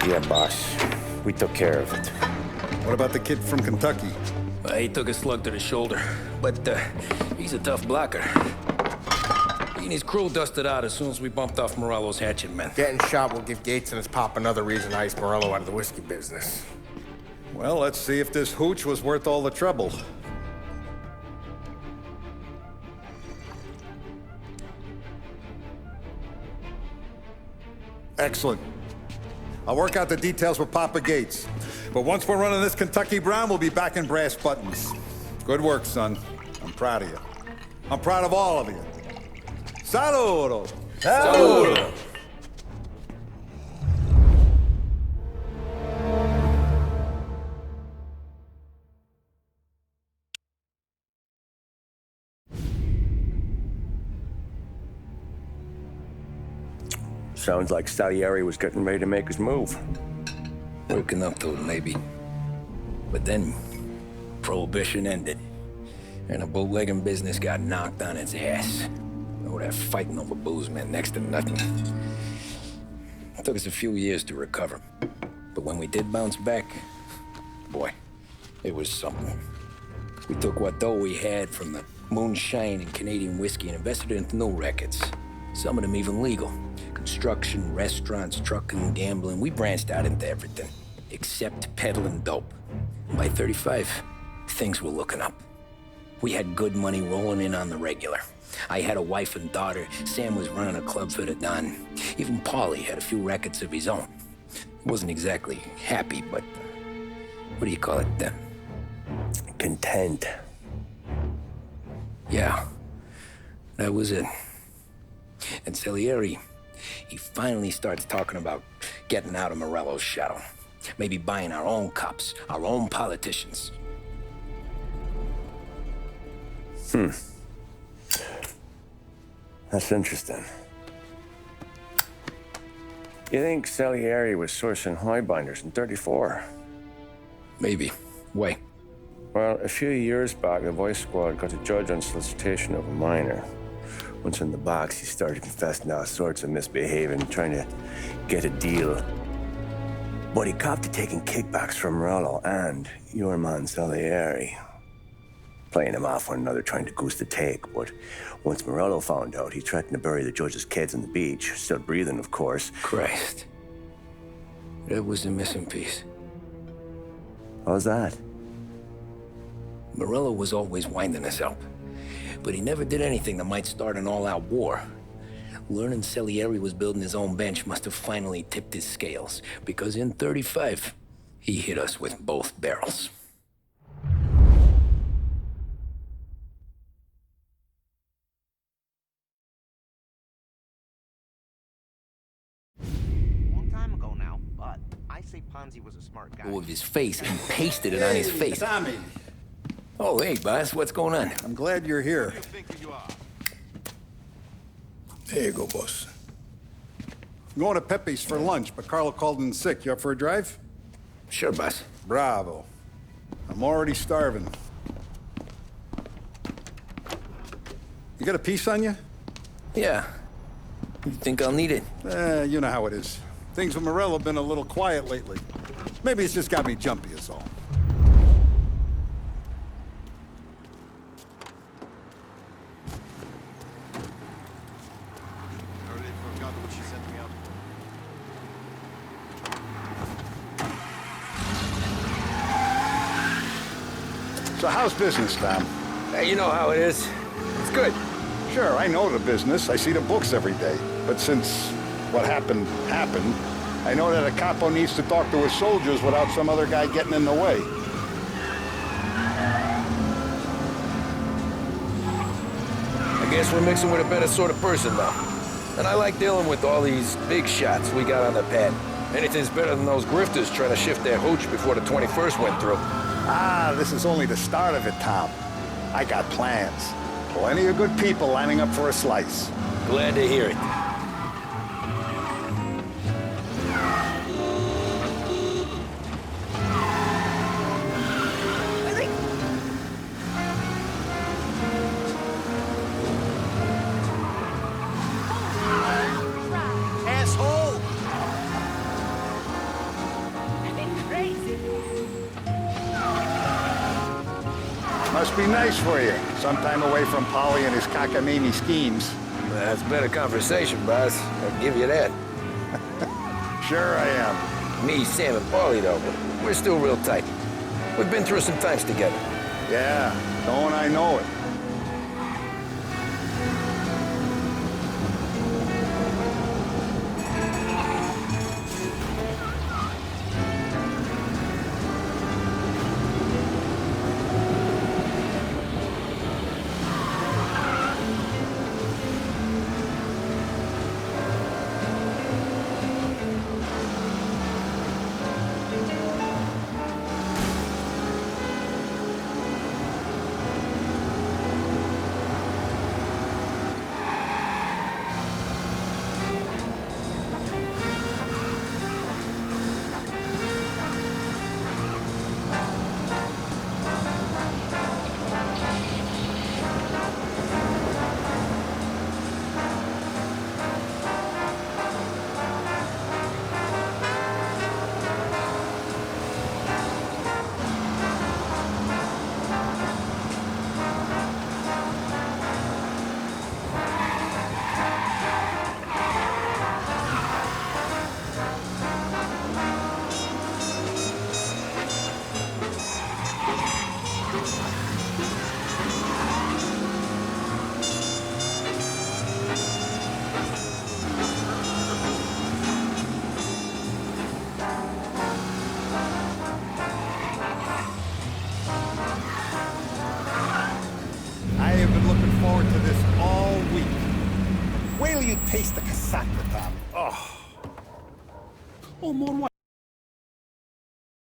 Yeah, boss. We took care of it. What about the kid from Kentucky? He took a slug to the shoulder, but he's a tough blocker. He and his crew dusted out as soon as we bumped off Morello's hatchet men. Getting shot will give Gates and his pop another reason to ice Morello out of the whiskey business. Well, let's see if this hooch was worth all the trouble. Excellent. I'll work out the details with Papa Gates. But once we're running this Kentucky Brown, we'll be back in brass buttons. Good work, son. I'm proud of you. I'm proud of all of you. Saludo! Saludo! Sounds like Salieri was getting ready to make his move. Working up to it, maybe. But then, Prohibition ended. And the bootlegging business got knocked on its ass. Oh, that fighting over booze meant next to nothing. It took us a few years to recover. But when we did bounce back, boy, it was something. We took what dough we had from the moonshine and Canadian whiskey and invested it into new rackets. Some of them even legal. Construction, restaurants, trucking, gambling. We branched out into everything, except peddling dope. By 35, things were looking up. We had good money rolling in on the regular. I had a wife and daughter. Sam was running a club for the Don. Even Paulie had a few rackets of his own. He wasn't exactly happy, but what do you call it? Content. Yeah, that was it. And Salieri, he finally starts talking about getting out of Morello's shadow. Maybe buying our own cops, our own politicians. That's interesting. You think Salieri was sourcing highbinders in 34? Maybe. Why? Well, a few years back, the Vice Squad got a judge on solicitation of a minor. Once in the box, he started confessing all sorts of misbehaving, trying to get a deal. But he copped to taking kickbacks from Morello and your man Salieri. Playing them off one another, trying to goose the take. But once Morello found out, he threatened to bury the judge's kids on the beach. Still breathing, of course. Christ. That was the missing piece. How's that? Morello was always winding us up. But he never did anything that might start an all-out war. Learning Salieri was building his own bench must have finally tipped his scales, because in 35, he hit us with both barrels. Long time ago now, but I say Ponzi was a smart guy. With his face, he pasted it on his face. Tommy. Oh, hey, boss, what's going on? I'm glad you're here. There you go, boss. I'm going to Pepe's for lunch, but Carlo called in sick. You up for a drive? Sure, boss. Bravo. I'm already starving. You got a piece on you? Yeah. You think I'll need it? You know how it is. Things with Morello have been a little quiet lately. Maybe it's just got me jumpy is all. So how's business, Tom? Hey, you know how it is. It's good. Sure, I know the business. I see the books every day. But since what happened, I know that a capo needs to talk to his soldiers without some other guy getting in the way. I guess we're mixing with a better sort of person now. And I like dealing with all these big shots we got on the pad. Anything's better than those grifters trying to shift their hooch before the 21st went through. Ah, this is only the start of it, Tom. I got plans. Plenty of good people lining up for a slice. Glad to hear it. Must be nice for you. Sometime away from Polly and his cockamamie schemes. That's better conversation, boss. I'll give you that. Sure I am. Me, Sam, and Paulie, though, we're still real tight. We've been through some times together. Yeah, don't I know it. I have been looking forward to this all week. Wait till you taste the cassata, Tommy. Oh, more